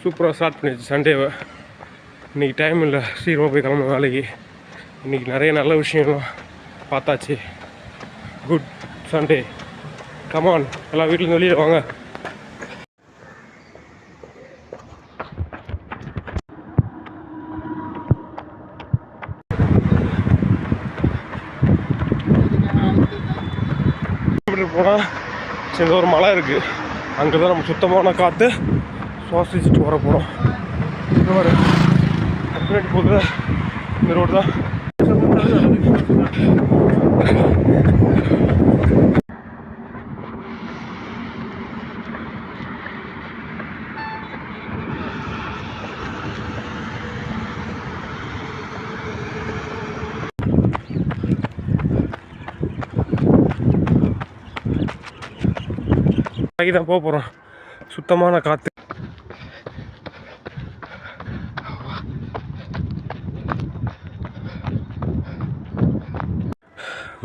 சூப்பராக ஸ்டார்ட் பண்ணிடுச்சு சண்டேவை. இன்றைக்கி டைம் இல்லை, சீக்கிரமாக போய் கிளம்புன வேலைக்கு. இன்றைக்கி நிறைய நல்ல விஷயம்லாம் பார்த்தாச்சு. Good Sunday. கமான், எல்லாம் வீட்டிலேருந்து வெளியே வாங்க. போனால் சின்ன ஒரு மலை இருக்குது, அங்கே தான் நம்ம சுத்தமான காற்று சுவாசிச்சுட்டு வர போகிறோம். ஒரு பின்னாடி போகுது இந்த ரோடு தான். தான் போக போகிறோம், சுத்தமான காற்று.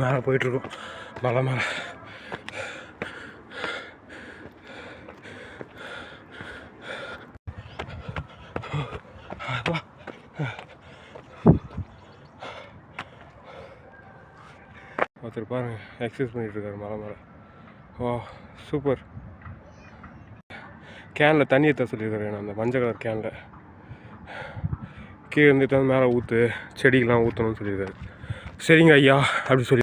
மேலே போயிட்டுருக்கோம், மலை மேலே. ஒருத்தர் பாருங்க எக்ஸசைஸ் பண்ணிகிட்ருக்காரு மலை மேலே. வா சூப்பர். கேனில் தண்ணி ஏற்ற சொல்லியிருக்காரு, நான் அந்த மஞ்சள் கலர் கேனில் கீழே இருந்துட்டு மேலே ஊற்று, செடிக்கெலாம் ஊற்றணும்னு சொல்லியிருக்காரு. சரிங்க ஐயா அப்படி சொல்லி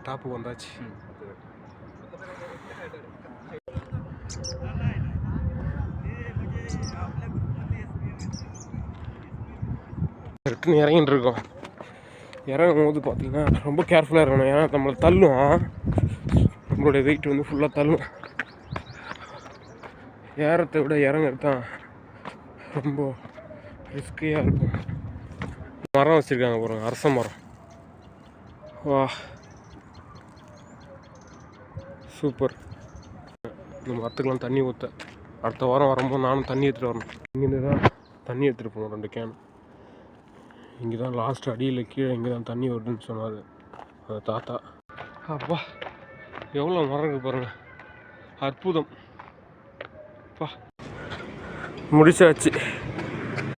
டாப்பு வந்தாச்சு. ரிட்டன் இறங்கிட்டு இருக்கோம். இறங்கும் போது பார்த்தீங்கன்னா ரொம்ப கேர்ஃபுல்லாக இருக்கணும், ஏன்னா நம்மளை தள்ளும், நம்மளுடைய வெயிட் வந்து ஃபுல்லாக தள்ளும். ஏறத்தை விட இறங்கிறது தான் ரொம்ப ரிஸ்கியாக இருக்கும். மரம் வச்சுருக்காங்க பாருங்க, அரச மரம். வா சூப்பர். இந்த மரத்துக்கெலாம் தண்ணி ஊற்ற அடுத்த வாரம் வரும்போது நானும் தண்ணி எடுத்துகிட்டு வரணும். இங்கேருந்து தான் தண்ணி எடுத்துகிட்டு போகணும், 2 கேன். இங்கே தான் லாஸ்ட் அடியில் கீழே இங்கே தான் தண்ணி வருதுன்னு சொன்னார் அந்த தாத்தா. அப்பா எவ்வளோ மரம் இருக்குது பாருங்கள், அற்புதம். அப்பா முடிச்சாச்சு.